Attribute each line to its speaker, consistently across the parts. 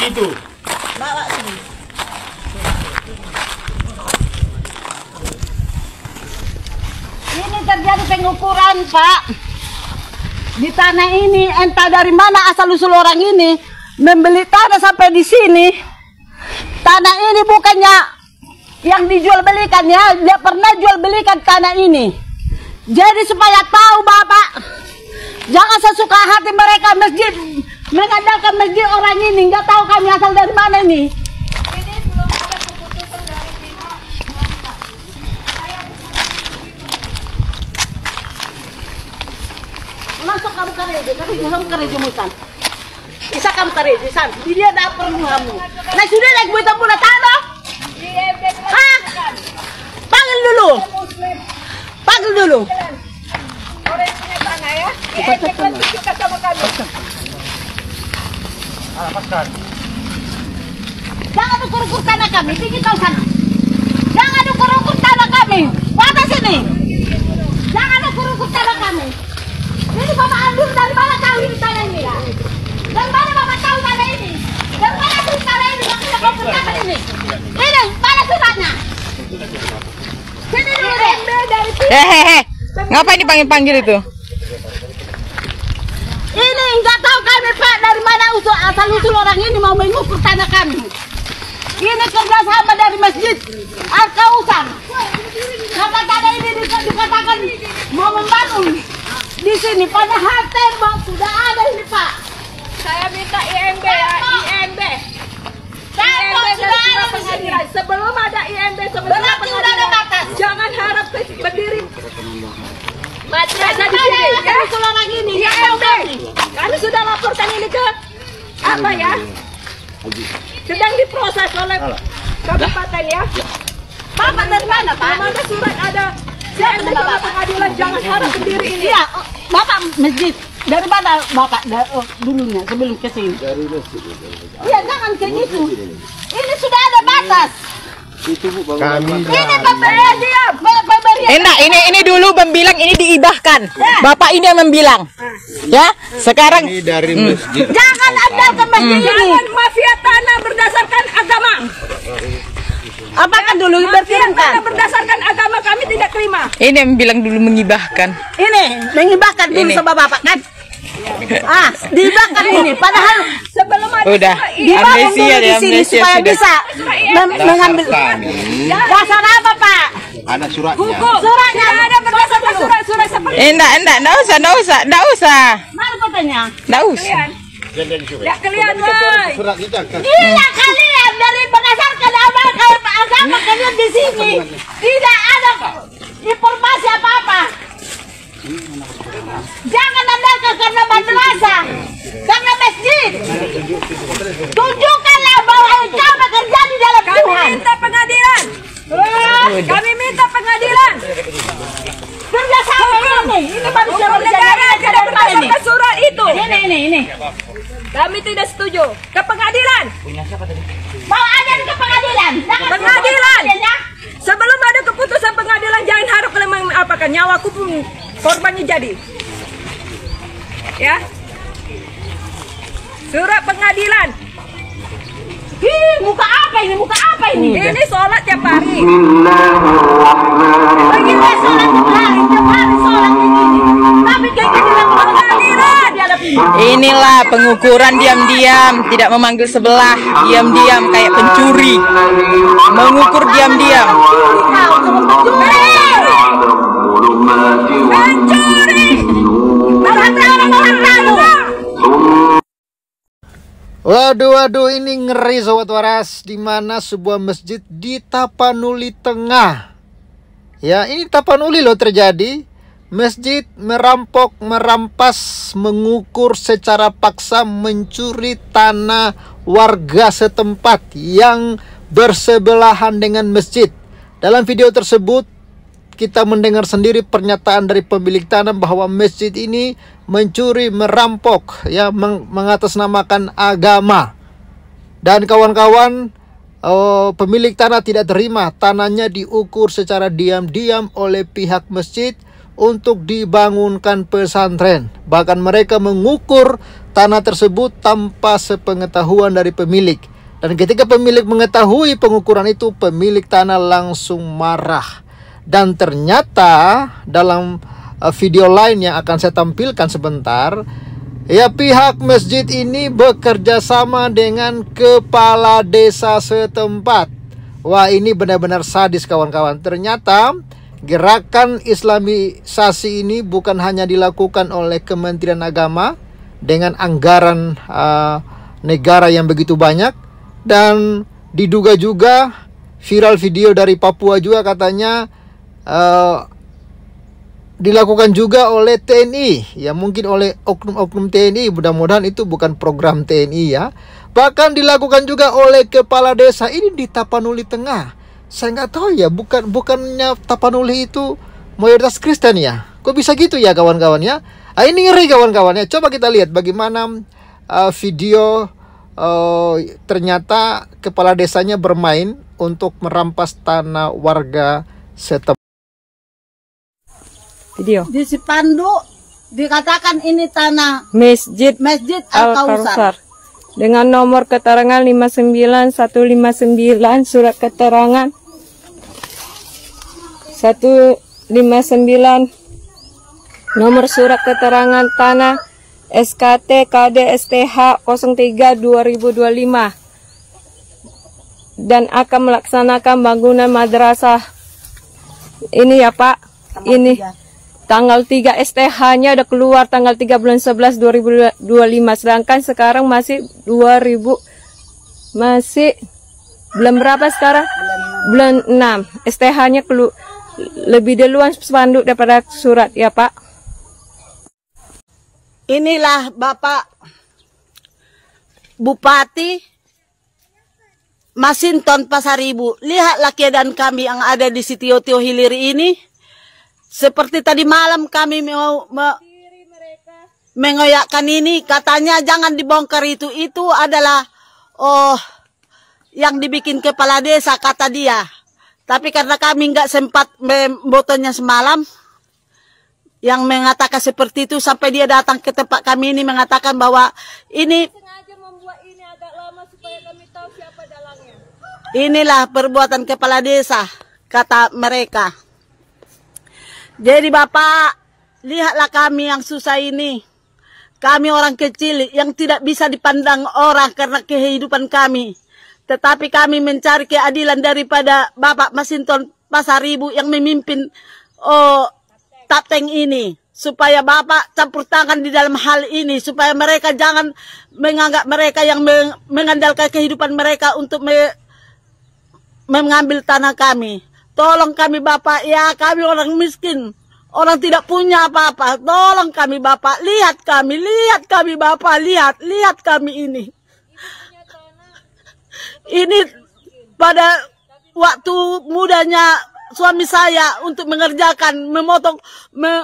Speaker 1: Itu.
Speaker 2: Bawa sini. Ini terjadi pengukuran, Pak. Di tanah ini, entah dari mana asal-usul orang ini membeli tanah sampai di sini. Tanah ini bukannya yang dijual belikan ya, dia pernah jual belikan tanah ini. Jadi supaya tahu Bapak, jangan sesuka hati mereka masjid mengandalkan masjid orang ini, nggak tahu kami asal dari mana ini. Ini belum ada keputusan dari pihak. Masuk kamu karejo mutan. Isa kamu karejo san. Dia ada perlu kamu. Nah sudah naik buat pula tanah. Ah, panggil dulu. Panggil dulu. Orang punya tanah ya. Kita sama kami.
Speaker 1: Lepaskan.
Speaker 2: Jangan ukur-ukur tanah kami, tinggi kau sana. Jangan ukur-ukur tanah kami. Pada sini. Jangan ukur-ukur tanah kami. Ini Bapak ambil dari mana tahu ini tanah ini ya? Dari mana Bapak tahu tanah ini? Dari mana tahu tanah ini? Makanya kau berkata ini. Ini, mana suratnya? Sini dulu deh.
Speaker 3: Hehehe, ngapain dipanggil-panggil itu?
Speaker 2: Ini enggak tahu kami Pak dari mana asal-usul orang ini mau mengukur tanah kami. Ini kerjasama dari masjid Al-Kausar. Karena tanah ini dikatakan mau membangun di sini, padahal tembok sudah ada ini Pak.
Speaker 4: Saya minta IMB ya, IMB.
Speaker 2: Tembok sudah ada di sini.
Speaker 4: Sebelum ada IMB, sebelum
Speaker 2: Berarti udah ada batas.
Speaker 4: jangan harap berdiri madrasah di
Speaker 2: Mana
Speaker 4: sini.
Speaker 2: asal-usul orang ini? Nggak tahu
Speaker 4: IMB,
Speaker 2: kami.
Speaker 4: kami sudah laporkan ini ke apa ya? Sedang diproses oleh kabupaten ya.
Speaker 2: Bapak dari mana Pak?
Speaker 4: Mana surat ada IMB sama pengadilan, jangan harap berdiri ini.
Speaker 2: Iya, Bapak masjid. Dari mana Bapak dulunya sebelum ke sini?
Speaker 1: Dari masjid.
Speaker 2: Iya, jangan kayak gitu. Ini sudah ada batas.
Speaker 1: Kami
Speaker 2: Ini pemberian dia, pemberian.
Speaker 3: Enggak, ini dulu membilang ini diibahkan. Bapak ini yang membilang. Ya, sekarang
Speaker 1: ini dari masjid.
Speaker 2: Jangan andalkan masjid ini.
Speaker 4: Jangan mafia tanah berdasarkan agama.
Speaker 2: Apakah dulu
Speaker 4: Mafia
Speaker 2: berfirman?
Speaker 4: tanah berdasarkan agama kami tidak terima.
Speaker 3: ini yang bilang dulu mengibahkan.
Speaker 2: Ini mengibahkan dulu
Speaker 3: Ini.
Speaker 2: sama Bapak kan? Ah, dibakar ini. Padahal
Speaker 4: Sebelum ada
Speaker 3: Udah,
Speaker 4: surat ini,
Speaker 2: dibangun
Speaker 3: amnesia
Speaker 2: dulu di
Speaker 3: ya,
Speaker 2: sini
Speaker 3: amnesia
Speaker 2: supaya
Speaker 3: sudah.
Speaker 2: bisa mengambil. Dasar apa Pak?
Speaker 1: Ada suratnya.
Speaker 4: hukum.
Speaker 2: Suratnya
Speaker 4: Tidak ada berdasarkan surat-surat seperti
Speaker 3: Enggak usah.
Speaker 2: Mana fotonya?
Speaker 3: Enggak usah.
Speaker 4: tidak kelihatan. woy.
Speaker 1: Surat kita kan.
Speaker 2: Iya kalian dari berdasarkan agama kalian di sini tidak ada informasi apa-apa. Jangan andalkan karena madrasah, karena masjid. Tunjukkanlah bahwa engkau bekerja di dalam
Speaker 4: Kami
Speaker 2: Tuhan.
Speaker 4: minta pengadilan. Kami minta pengadilan.
Speaker 2: Kerjasama ini manusia
Speaker 4: Hukum negara tidak berdasarkan surat itu.
Speaker 2: Ini.
Speaker 4: Kami tidak setuju. Ke pengadilan.
Speaker 2: Bawa aja ke pengadilan. Jangan
Speaker 4: Pengadilan.
Speaker 2: ya.
Speaker 4: Sebelum ada keputusan pengadilan, jangan harap kalian apakan nyawaku pun korbannya jadi. Ya. Surat pengadilan.
Speaker 2: Muka apa ini? Muka apa ini?
Speaker 4: Ini sholat tiap hari.
Speaker 2: Bagaimana sholat tiap hari sholat begini? Tapi kayak gini lah pengadilan dihadapi.
Speaker 3: Inilah pengukuran diam-diam, tidak memanggil sebelah, diam-diam kayak pencuri. Mengukur diam-diam.
Speaker 4: Mencuri.
Speaker 5: Waduh, ini ngeri Sobat Waras, di mana sebuah masjid di Tapanuli Tengah. Ya, ini Tapanuli loh terjadi. Masjid merampok, merampas, mengukur secara paksa, mencuri tanah warga setempat yang bersebelahan dengan masjid. Dalam video tersebut kita mendengar sendiri pernyataan dari pemilik tanah bahwa masjid ini mencuri, merampok, ya, mengatasnamakan agama. Dan kawan-kawan, pemilik tanah tidak terima tanahnya diukur secara diam-diam oleh pihak masjid untuk dibangunkan pesantren. Bahkan mereka mengukur tanah tersebut tanpa sepengetahuan dari pemilik. Dan ketika pemilik mengetahui pengukuran itu, pemilik tanah langsung marah. Dan ternyata dalam video lain yang akan saya tampilkan sebentar, ya, pihak masjid ini bekerja sama dengan kepala desa setempat. Wah, ini benar-benar sadis kawan-kawan. Ternyata gerakan islamisasi ini bukan hanya dilakukan oleh Kementerian Agama dengan anggaran negara yang begitu banyak, dan diduga juga viral video dari Papua juga katanya dilakukan juga oleh TNI, ya mungkin oleh oknum-oknum TNI. Mudah-mudahan itu bukan program TNI ya. Bahkan dilakukan juga oleh kepala desa ini di Tapanuli Tengah. Saya nggak tahu ya, bukannya Tapanuli itu mayoritas Kristen ya? Kok bisa gitu ya kawan-kawan ya? Ini ngeri kawan-kawan ya. Coba kita lihat bagaimana video ternyata kepala desanya bermain untuk merampas tanah warga setempat.
Speaker 3: Video.
Speaker 2: Di Sipandu dikatakan ini tanah
Speaker 3: Masjid
Speaker 2: Al-Kausar.
Speaker 3: Dengan nomor keterangan 59159, surat keterangan 159, nomor surat keterangan tanah SKT KDSTH 03 2025, dan akan melaksanakan bangunan madrasah. Ini ya Pak, ini tanggal 3 STH-nya udah keluar tanggal 3 bulan 11 2025, sedangkan sekarang masih 2000, masih bulan berapa sekarang? Bulan 6. STH-nya lebih duluan spanduk daripada surat ya Pak.
Speaker 2: Inilah Bapak Bupati Masinton Pasaribu. Lihatlah keadaan kami yang ada di Sitio-Tio Hilir ini. Seperti tadi malam kami mengoyakkan ini, katanya jangan dibongkar itu adalah yang dibikin kepala desa kata dia. Tapi karena kami nggak sempat membotonya semalam, yang mengatakan seperti itu sampai dia datang ke tempat kami ini mengatakan bahwa ini
Speaker 4: Sengaja membuat ini agak lama supaya kami tahu siapa dalangnya.
Speaker 2: inilah perbuatan kepala desa kata mereka. Jadi Bapak, lihatlah kami yang susah ini. Kami orang kecil yang tidak bisa dipandang orang karena kehidupan kami. Tetapi kami mencari keadilan daripada Bapak Masinton Pasaribu yang memimpin Tapteng ini. Supaya Bapak campur tangan di dalam hal ini. Supaya mereka jangan menganggap mereka yang mengandalkan kehidupan mereka untuk mengambil tanah kami. Tolong kami Bapak, ya kami orang miskin, orang tidak punya apa-apa. Tolong kami Bapak, lihat kami Bapak, lihat kami ini. Ini pada waktu mudanya suami saya untuk mengerjakan,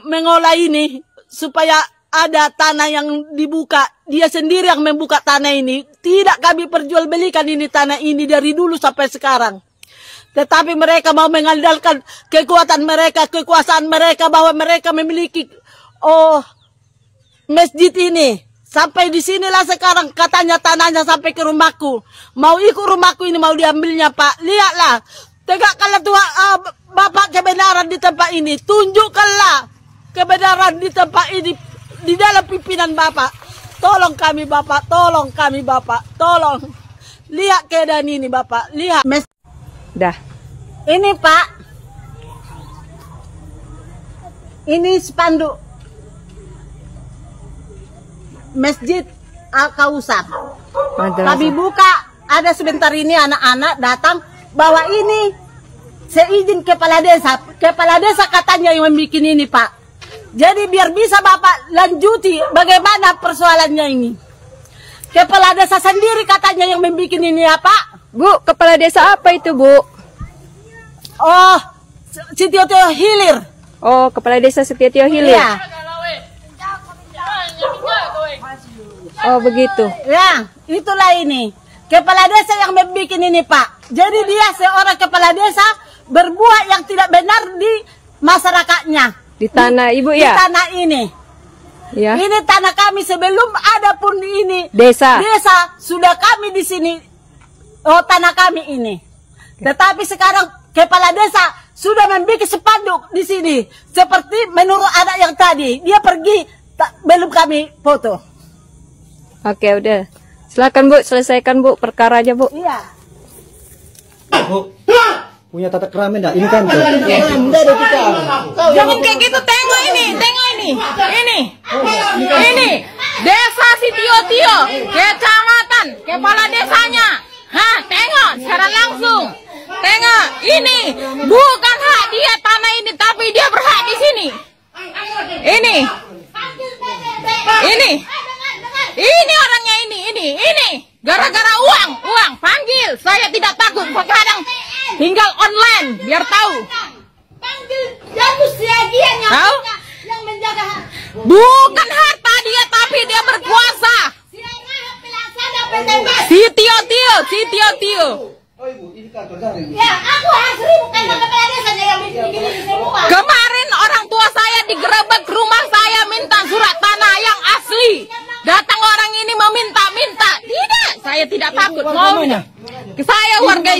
Speaker 2: mengolah ini supaya ada tanah yang dibuka. Dia sendiri yang membuka tanah ini. Tidak kami perjualbelikan ini tanah ini dari dulu sampai sekarang. Tetapi mereka mau mengandalkan kekuatan mereka, kekuasaan mereka bahwa mereka memiliki masjid ini. Sampai di sinilah sekarang katanya tanahnya sampai ke rumahku. Mau ikut rumahku ini mau diambilnya Pak. Lihatlah. Tegakkanlah Tuhan Bapak kebenaran di tempat ini. Tunjukkanlah kebenaran di tempat ini di dalam pimpinan Bapak. Tolong kami Bapak, tolong kami Bapak, tolong. Lihat keadaan ini Bapak, lihat.
Speaker 3: Dah.
Speaker 2: Ini Pak, ini spanduk Masjid Al-Kausar. Kami buka, ada sebentar ini anak-anak datang bahwa ini seizin kepala desa. Kepala desa katanya yang membuat ini Pak. Jadi biar bisa Bapak lanjuti bagaimana persoalannya ini. Kepala desa sendiri katanya yang membuat ini ya Pak.
Speaker 3: Bu, kepala desa apa itu Bu?
Speaker 2: Oh, Sitio-Tio Hilir.
Speaker 3: Oh, kepala desa Sitio-Tio Hilir.
Speaker 2: Iya.
Speaker 3: Oh, begitu.
Speaker 2: Ya, itulah ini. Kepala desa yang membuat ini Pak. Jadi dia seorang kepala desa berbuat yang tidak benar di masyarakatnya.
Speaker 3: Di tanah Ibu ya?
Speaker 2: Di tanah ini.
Speaker 3: Ya.
Speaker 2: Ini tanah kami sebelum ada pun ini.
Speaker 3: Desa.
Speaker 2: Desa sudah kami di sini. Oh, tanah kami ini. Tetapi sekarang kepala desa sudah membuat spanduk di sini. Seperti menurut anak yang tadi. Dia pergi, belum kami foto.
Speaker 3: Oke, udah. Silakan Bu, selesaikan Bu perkaranya Bu.
Speaker 2: Iya.
Speaker 1: Bu, punya tata kerama enggak? Ini kan tuh.
Speaker 4: Jangan kayak gitu, tengok ini. Ini desa Sitio-tio, kecamatan, kepala desanya. Hah, tengok secara langsung. Tengok, ini bukan hak dia tanah ini, tapi dia berhak di sini. Ini orangnya ini. Gara-gara uang, panggil. Saya tidak takut, kadang tinggal online, biar tahu.
Speaker 2: Panggil Janus Siagian
Speaker 4: Tahu?
Speaker 2: yang menjaga.
Speaker 4: Bukan harta dia, tapi dia berkuasa. Sitio-tio.
Speaker 2: Ya, aku harus ribut karena kepala desanya yang bikin semua.
Speaker 4: Kemarin orang tua saya digerebek rumah saya, minta surat tanah yang asli. Datang orang ini meminta-minta. Tidak, saya tidak takut. Saya warga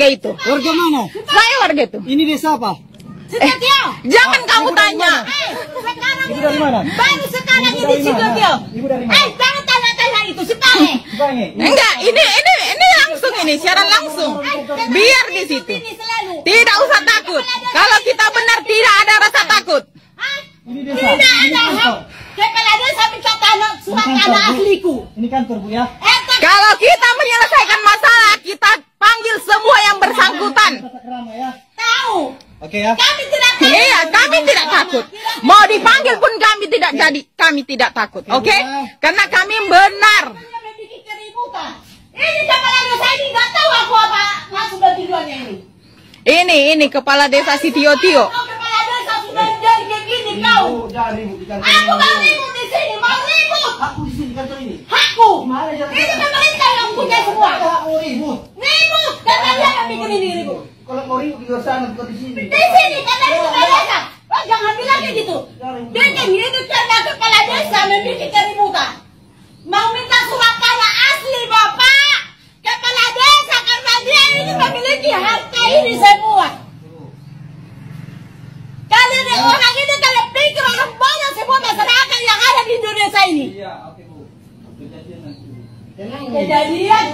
Speaker 4: itu.
Speaker 1: Warga mana?
Speaker 4: Saya warga itu.
Speaker 1: Ini desa apa?
Speaker 2: Sitio.
Speaker 4: Jangan kamu tanya.
Speaker 2: Sekarang
Speaker 1: Ibu dari mana?
Speaker 2: baru sekarang ini Sitio.
Speaker 1: Ibu dari mana?
Speaker 2: Jangan tanya-tanya itu sekarang.
Speaker 4: Enggak, ini langsung ini, siaran langsung. Biar di situ. Tidak usah takut. Kalau kita benar tidak ada rasa takut.
Speaker 1: Ini desa.
Speaker 2: Tidak ada hak. Kepala desa minta tanah, surat tanah asliku.
Speaker 1: Ini kantor Bu ya.
Speaker 4: Kalau kita menyelesaikan masalah, kita panggil semua yang bersangkutan.
Speaker 1: Tata kerama ya.
Speaker 2: Tahu.
Speaker 1: Oke ya.
Speaker 2: Kami tidak takut.
Speaker 4: Iya, kami tidak takut. Mau dipanggil pun kami tidak jadi, kami tidak takut. Oke? Karena kami benar.
Speaker 2: Dia membuat keributan. Ini kepala desa ini nggak tahu aku apa maksud dan tujuannya ini.
Speaker 4: Ini kepala desa Sitio-tio.
Speaker 2: Kau kepala desa sudah jadi kayak gini kau.
Speaker 1: Jangan ribut di kantor.
Speaker 2: Aku mau ribut di sini, mau ribut.
Speaker 1: Aku di sini kantor ini.
Speaker 2: Hakku. Ini pemerintah yang punya semua.
Speaker 1: Aku ribut.
Speaker 2: Ribut. Karena dia yang bikin ini ribut.
Speaker 1: Kalau mau ribut di luar sana, bukan di sini.
Speaker 2: Di sini karena itu kepala desa. Oh, jangan bilang kayak gitu. Bikin hidup karena kepala desa membuat keributan. Mau minta surat tanah asli Bapak. Kepala desa karena dia ini memiliki harta ini semua. Kalian orang ini kalian pikir orang banyak semua masyarakat yang ada di Indonesia ini.
Speaker 1: Iya, oke Bu. Kejadian nanti.
Speaker 2: Kejadian.